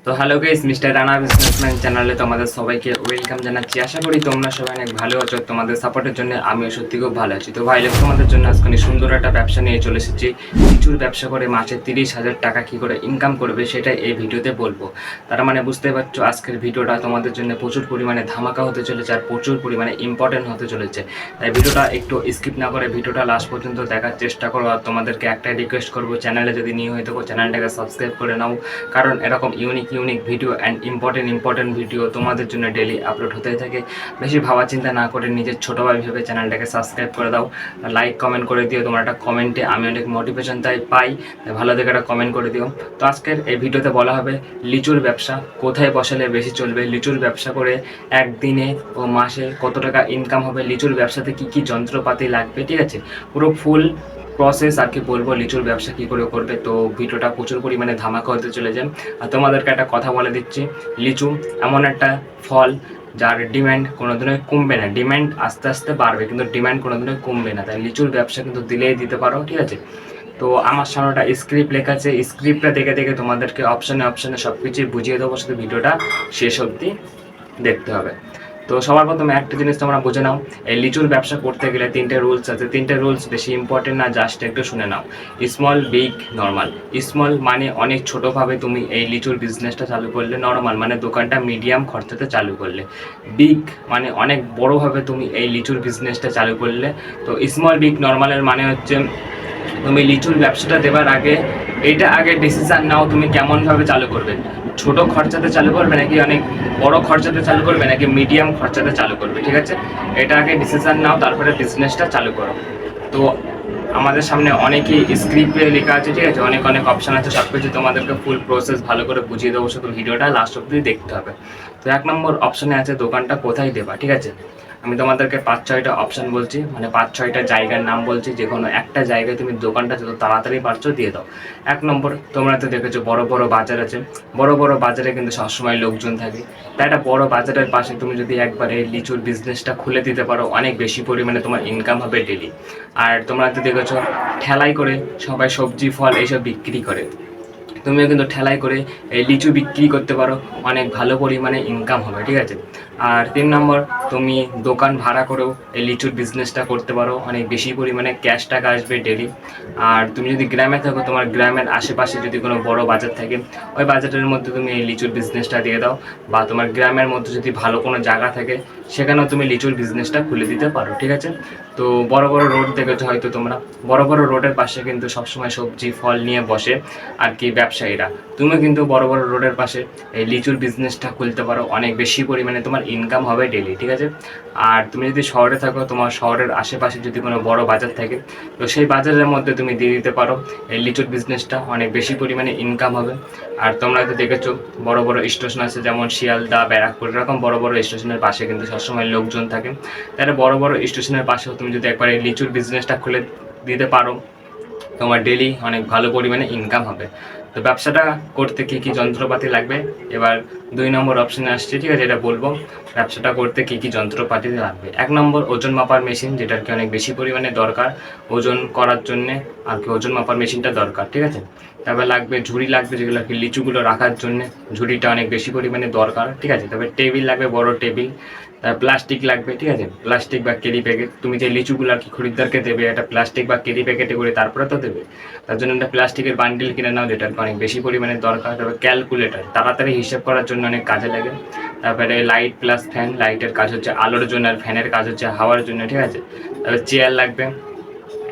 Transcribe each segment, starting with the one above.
তো hello guys, mister Rana businessman চ্যানেলে তোমাদের সবাইকে ওয়েলকাম জানাচ্ছি। আশা করি তোমরা সবাই অনেক ভালো আছো। তোমাদের সাপোর্টের জন্য আমিও সত্যি খুব ভালো আছি। তো ভাই লোক তোমাদের জন্য আজকে সুন্দর একটা ব্যবসা নিয়ে চলে এসেছি। লিচুর ব্যবসা করে মাসে 30,000 টাকা কী করে ইনকাম করবে সেটা এই ভিডিওতে বলবো। তার মানে বুঝতে পারছো আজকের ভিডিওটা তোমাদের জন্য প্রচুর পরিমাণে ধামাকা হতে চলেছে আর প্রচুর পরিমাণে ইম্পর্টেন্ট হতে চলেছে। তাই ভিডিওটা একটু স্কিপ না করে ভিডিওটা লাস্ট পর্যন্ত দেখার চেষ্টা করো। আর তোমাদেরকে একটাই রিকোয়েস্ট করবো, চ্যানেলে যদি নিয়ে হয়ে থাকো চ্যানেলটাকে সাবস্ক্রাইব করে নাও, কারণ এরকম unique video and important video তোমাদের জন্য ডেলি আপলোড হতেই থাকে। বেশি ভাবা চিন্তা না করে নিজের ছোটো ভাই ভেবে চ্যানেলটাকে সাবস্ক্রাইব করে দাও, লাইক কমেন্ট করে দিও। তোমার একটা কমেন্টে আমি অনেক মোটিভেশন পাই, ভালো দেখে একটা কমেন্ট করে দিও। তো আজকের এই ভিডিওতে বলা হবে লিচুর ব্যবসা কোথায় বসালে বেশি চলবে, লিচুর ব্যবসা করে একদিনে ও মাসে কত টাকা ইনকাম হবে, লিচুর ব্যবসাতে কী কী যন্ত্রপাতি লাগবে, ঠিক আছে, পুরো ফুল প্রসেস আর কি বলবো লিচুর ব্যবসা কী করে করবে। তো ভিডিওটা প্রচুর পরিমাণে ধামাকা হতে চলেছে। আর তোমাদেরকে একটা কথা বলে দিচ্ছি, লিচু এমন একটা ফল যার ডিম্যান্ড কোনোদিনই কমবে না। ডিম্যান্ড আস্তে আস্তে বাড়বে কিন্তু ডিম্যান্ড কোনোদিনই কমবে না। তাই লিচুর ব্যবসা কিন্তু দিলেই দিতে পারো, ঠিক আছে। তো আমার সামনে একটা স্ক্রিপ্ট লেখা আছে, স্ক্রিপ্টটা দেখে দেখে তোমাদেরকে অপশানে সব কিছুই বুঝিয়ে দেবো, শুধু ভিডিওটা শেষ অবধি দেখতে হবে। তো সবার প্রথমে একটা জিনিস তোমরা বুঝে নাও, এই লিচুর ব্যবসা করতে গেলে 3টে রুলস আছে। 3টে রুলস বেশি ইম্পর্টেন্ট না, জাস্ট একটু শুনে নাও। Small, big, normal. স্মল মানে অনেক ছোটোভাবে তুমি এই লিচুর বিজনেসটা চালু করলে, নর্মাল মানে দোকানটা মিডিয়াম খরচাতে চালু করলে, বিগ মানে অনেক বড়োভাবে তুমি এই লিচুর বিজনেসটা চালু করলে। তো স্মল, বিগ, নর্মালের মানে হচ্ছে তুমি লিচুর ব্যবসাটা দেওয়ার আগে এইটা আগে ডিসিশান নাও তুমি কেমনভাবে চালু করবে। ছোট খরচাতে চালু করবে নাকি অনেক বড় খরচাতে চালু করবে নাকি মিডিয়াম খরচাতে চালু করবে, ঠিক আছে। এটা আগে ডিসিশান নাও, তারপরে বিজনেসটা চালু করো। তো আমাদের সামনে অনেকই স্ক্রিপ্টে লেখা আছে, ঠিক আছে, অনেক অপশান আছে, সব কিছু তোমাদেরকে ফুল প্রসেস ভালো করে বুঝিয়ে দেবো, শুধু ভিডিওটা লাস্ট অব্দি দেখতে হবে। তো 1 নম্বর অপশানে আছে দোকানটা কোথায় দেবা, ঠিক আছে। আমি তোমাদেরকে 5-6টা অপশান বলছি, মানে 5-6টা জায়গার নাম বলছি, যে কোনো একটা জায়গায় তুমি দোকানটা যত তাড়াতাড়ি পারছো দিয়ে দাও। 1 নম্বর, তোমরা তো দেখেছো বড় বড় বাজার আছে, বড় বড় বাজারে কিন্তু সবসময় লোকজন থাকে। তাই একটা বড় বাজারের পাশে তুমি যদি একবারে লিচুর বিজনেসটা খুলে দিতে পারো, অনেক বেশি পরিমাণে তোমার ইনকাম হবে ডেলি। আর তোমরা তো দেখেছো ঠেলাই করে সবাই সবজি ফল এইসব বিক্রি করে, তুমিও কিন্তু ঠেলাই করে এই লিচু বিক্রি করতে পারো, অনেক ভালো পরিমাণে ইনকাম হবে, ঠিক আছে। আর 3 নম্বর, তুমি দোকান ভাড়া করেও এই লিচুর বিজনেসটা করতে পারো, অনেক বেশি পরিমাণে ক্যাশ টাকা আসবে ডেলি। আর তুমি যদি গ্রামে থাকো, তোমার গ্রামের আশেপাশে যদি কোনো বড় বাজার থাকে, ওই বাজারের মধ্যে তুমি এই লিচুর বিজনেসটা দিয়ে দাও। বা তোমার গ্রামের মধ্যে যদি ভালো কোনো জায়গা থাকে, সেখানেও তুমি লিচুর বিজনেসটা খুলে দিতে পারো, ঠিক আছে। তো বড় বড় রোড দেখেছো হয়তো তোমরা, বড় বড় রোডের পাশে কিন্তু সবসময় সবজি ফল নিয়ে বসে আর কি ব্যবসায়ীরা। তুমি কিন্তু বড় বড় রোডের পাশে এই লিচুর বিজনেসটা খুলতে পারো, অনেক বেশি পরিমাণে তোমার ইনকাম হবে ডেলি, ঠিক আছে। আর তুমি যদি শহরে থাকো, তোমার শহরের আশেপাশে যদি কোনো বড় বাজার থাকে, তো সেই বাজারের মধ্যে তুমি দিয়ে দিতে পারো এই লিচুর বিজনেসটা, অনেক বেশি পরিমাণে ইনকাম হবে। আর তোমরা তো দেখেছো বড় বড় স্টেশন আছে, যেমন শিয়ালদা, ব্যারাকপুর, এরকম বড় বড় স্টেশনের পাশে কিন্তু সবসময় লোকজন থাকে। তাহলে বড় বড় স্টেশনের পাশেও তুমি যদি একবার এই লিচুর বিজনেসটা খুলে দিতে পারো, তোমার ডেলি অনেক ভালো পরিমাণে ইনকাম হবে। তো ব্যবসাটা করতে কী কী যন্ত্রপাতি লাগবে, এবার 2 নম্বর অপশানে আসছে, ঠিক আছে, এটা বলবো ব্যবসাটা করতে কী কী যন্ত্রপাতি লাগবে। 1 নম্বর, ওজন মাপার মেশিন, যেটার কি অনেক বেশি পরিমাণে দরকার ওজন করার জন্যে আর কি, ওজন মাপার মেশিনটা দরকার, ঠিক আছে। তারপর লাগবে ঝুড়ি লাগবে, যেগুলো কি লিচুগুলো রাখার জন্যে, ঝুড়িটা অনেক বেশি পরিমাণে দরকার, ঠিক আছে। তবে টেবিল লাগবে, বড় টেবিল। তার প্লাস্টিক লাগবে, ঠিক আছে, প্লাস্টিক বা ক্যারি প্যাকেট। তুমি যে লিচুগুলো আর কি খরিদ্দারকে দেবে, একটা প্লাস্টিক বা ক্যারি প্যাকেটে করে তারপরে তো দেবে, তার জন্য একটা প্লাস্টিকের বান্ডিল কিনে নাও, যেটা অনেক বেশি পরিমাণে দরকার। তারপরে ক্যালকুলেটার, তাড়াতাড়ি হিসাব করার জন্য অনেক কাজে লাগে। তারপরে লাইট প্লাস ফ্যান, লাইটের কাজ হচ্ছে আলোর জন্য আর ফ্যানের কাজ হচ্ছে হাওয়ার জন্য, ঠিক আছে। তারপরে চেয়ার লাগবে,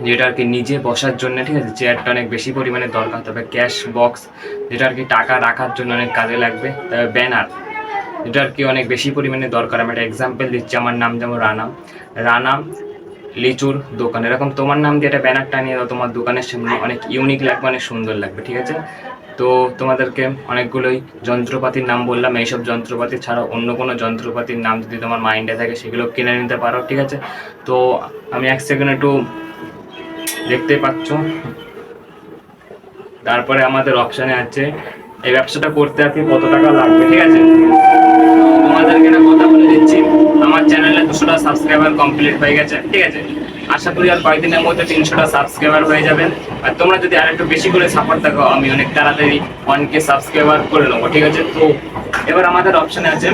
যেটা আর কি নিজে বসার জন্য, ঠিক আছে, চেয়ারটা অনেক বেশি পরিমাণে দরকার। তবে ক্যাশ বক্স, যেটা আর কি টাকা রাখার জন্য অনেক কাজে লাগবে। তবে ব্যানার, যেটা আর কি অনেক বেশি পরিমাণে দরকার। আমি একটা এক্সাম্পল দিচ্ছি, আমার নাম যেমন রানা লিচুর দোকান, এরকম তোমার নাম দিয়ে একটা ব্যানার টানিয়ে দাও তোমার দোকানের সামনে, অনেক ইউনিক লাগবে, অনেক সুন্দর লাগবে, ঠিক আছে। তো তোমাদেরকে অনেকগুলোই যন্ত্রপাতির নাম বললাম, এইসব যন্ত্রপাতি ছাড়াও অন্য কোনো যন্ত্রপাতির নাম যদি তোমার মাইন্ডে থাকে সেগুলো কিনে নিতে পারো, ঠিক আছে। তো আমি 1 সেকেন্ড একটু, দেখতে পাচ্ছ, তারপরে আমাদের অপশানে আছে এই ব্যবসাটা করতে আর কি কত টাকা লাগবে, ঠিক আছে। তোমাদেরকে একটা কথা বলে দিচ্ছি, আমার চ্যানেলে 200টা সাবস্ক্রাইবার কমপ্লিট হয়ে গেছে, ঠিক আছে। আশা করি আর কয়েকদিনের মধ্যে 300টা সাবস্ক্রাইবার হয়ে যাবেন। আর তোমরা যদি আর একটু বেশি করে সাপোর্ট দেখো, আমি অনেক তাড়াতাড়ি 1K সাবস্ক্রাইবার করে নেবো, ঠিক আছে? তো এবার আমাদের অপশনে আছে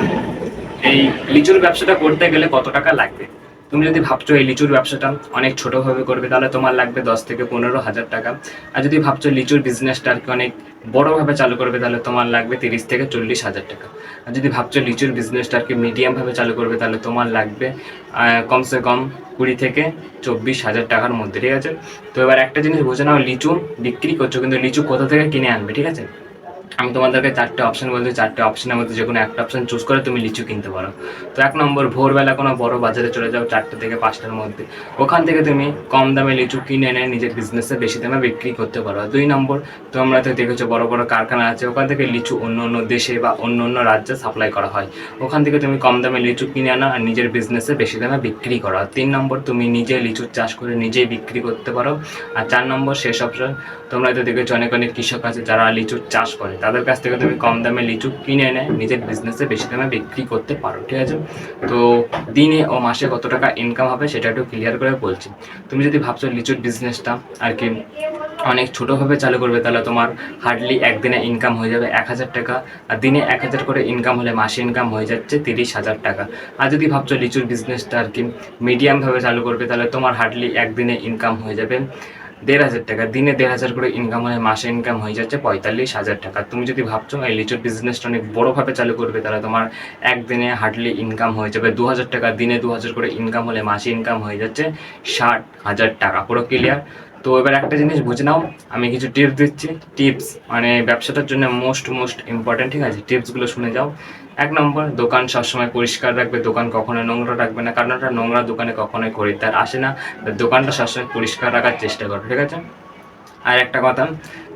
এই লিচুর ব্যবসাটা করতে গেলে কত টাকা লাগবে। তুমি যদি ভাবছো এই লিচুর ব্যবসাটা অনেক ছোটভাবে করবে, তাহলে তোমার লাগবে 10 থেকে 15 হাজার টাকা। আর যদি ভাবছো লিচুর বিজনেসটা আর কি অনেক বড়ভাবে চালু করবে, তাহলে তোমার লাগবে 30 থেকে 40 হাজার টাকা। আর যদি ভাবছো লিচুর বিজনেসটা আর কি মিডিয়ামভাবে চালু করবে, তাহলে তোমার লাগবে কমসে কম 20 থেকে 24 হাজার টাকার মধ্যে, ঠিক আছে? তো এবার একটা জিনিস বুঝে নাও, লিচু বিক্রি করছো, কিন্তু লিচু কোথা থেকে কিনে আনবে, ঠিক আছে? আমি তোমাদেরকে 4টে অপশন বলছি, 4টে অপশনের মধ্যে যে কোনো একটা অপশন চুজ করে তুমি লিচু কিনতে পারো। তো 1 নম্বর, ভোরবেলা কোনো বড় বাজারে চলে যাও 4টে থেকে 5টার মধ্যে, ওখান থেকে তুমি কম দামে লিচু কিনে এনে নিজের বিজনেসে বেশি দামে বিক্রি করতে পারো। 2 নম্বর, তোমরা তো দেখেছো বড় বড় কারখানা আছে, ওখান থেকে লিচু অন্য অন্য দেশে বা অন্য অন্য রাজ্যে সাপ্লাই করা হয়, ওখান থেকে তুমি কম দামে লিচু কিনে আনো আর নিজের বিজনেসে বেশি দামে বিক্রি করো। 3 নম্বর, তুমি নিজে লিচুর চাষ করে নিজেই বিক্রি করতে পারো। আর 4 নম্বর, শেষ অপশন, তোমরা তো দেখেছো অনেক অনেক কৃষক আছে যারা লিচুর চাষ করে, তাদের কাছ থেকে তুমি কম দামে লিচু কিনে এনে নিজের বিজনেসে বেশি দামে বিক্রি করতে পারো, ঠিক আছে? তো দিনে ও মাসে কত টাকা ইনকাম হবে সেটা একটু ক্লিয়ার করে বলছি। তুমি যদি ভাবছো লিচুর বিজনেসটা আর কি অনেক ছোটোভাবে চালু করবে, তাহলে তোমার হার্ডলি একদিনে ইনকাম হয়ে যাবে 1,000 টাকা। আর দিনে 1,000 করে ইনকাম হলে মাসে ইনকাম হয়ে যাচ্ছে 30,000 টাকা। আর যদি ভাবছো লিচুর বিজনেসটা আর কি মিডিয়ামভাবে চালু করবে, তাহলে তোমার হার্ডলি একদিনে ইনকাম হয়ে যাবে 1,500 টাকা। দিনে 1,500 করে ইনকাম হলে মাসে ইনকাম হয়ে যাচ্ছে 45,000 টাকা। তুমি যদি ভাবছো এই লিচুর বিজনেসটা অনেক বড়োভাবে চালু করবে, তাহলে তোমার একদিনে হার্ডলি ইনকাম হয়ে যাবে 2,000 টাকা। দিনে 2,000 করে ইনকাম হলে মাসে ইনকাম হয়ে যাচ্ছে 60,000 টাকা। পুরো ক্লিয়ার? তো এবার একটা জিনিস বুঝে নাও, আমি কিছু টিপস দিচ্ছি। টিপস মানে ব্যবসাটার জন্য মোস্ট ইম্পর্টেন্ট, ঠিক আছে? টিপসগুলো শুনে যাও। 1 নম্বর, দোকান সবসময় পরিষ্কার রাখবে, দোকান কখনোই নোংরা রাখবে না, কারণ একটা নোংরা দোকানে কখনোই খরিদ্দার আসে না। দোকানটা সবসময় পরিষ্কার রাখার চেষ্টা করো, ঠিক আছে? আর একটা কথা,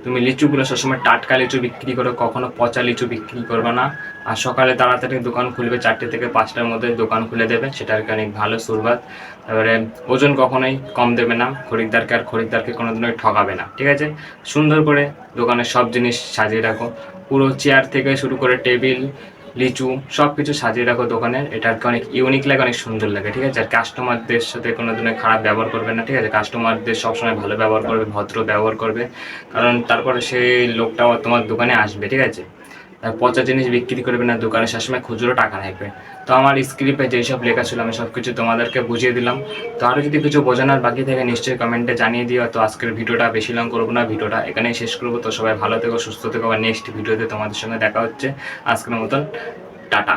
তুমি লিচুগুলো সবসময় টাটকা লিচু বিক্রি করো, কখনো পচা লিচু বিক্রি করবে না। আর সকালে তাড়াতাড়ি দোকান খুলবে, 4টে থেকে 5টার মধ্যে দোকান খুলে দেবে, সেটা আর কি অনেক ভালো শুরুয়াত। তারপরে ওজন কখনোই কম দেবে না, খরিদ্দারকে কোনোদিনই ঠকাবে না, ঠিক আছে? সুন্দর করে দোকানের সব জিনিস সাজিয়ে রাখো, পুরো চেয়ার থেকে শুরু করে টেবিল, লিচু সব কিছু সাজিয়ে রাখো দোকানের, এটা আর কি অনেক ইউনিক লাগে, অনেক সুন্দর লাগে, ঠিক আছে? আর কাস্টমারদের সাথে কোনো দিনের খারাপ ব্যবহার করবে না, ঠিক আছে? কাস্টমারদের সবসময় ভালো ব্যবহার করবে, ভদ্র ব্যবহার করবে, কারণ তারপরে সেই লোকটাও তোমার দোকানে আসবে, ঠিক আছে? আর পচা জিনিস বিক্রি করবে না, দোকানে সবসময় খুচরো টাকা রাখবে। তো আমার স্ক্রিপ্টে যেই সব লেখা ছিল আমি সব কিছু তোমাদেরকে বুঝিয়ে দিলাম। তো আরও যদি কিছু বোঝানোর বাকি থাকে নিশ্চয়ই কমেন্টে জানিয়ে দিও। তো আজকের ভিডিওটা বেশি লং করবো না, ভিডিওটা এখানেই শেষ করবো। তো সবাই ভালো থেকো, সুস্থ থেকো, আবার নেক্সট ভিডিওতে তোমাদের সঙ্গে দেখা হচ্ছে। আজকের মতন টাটা।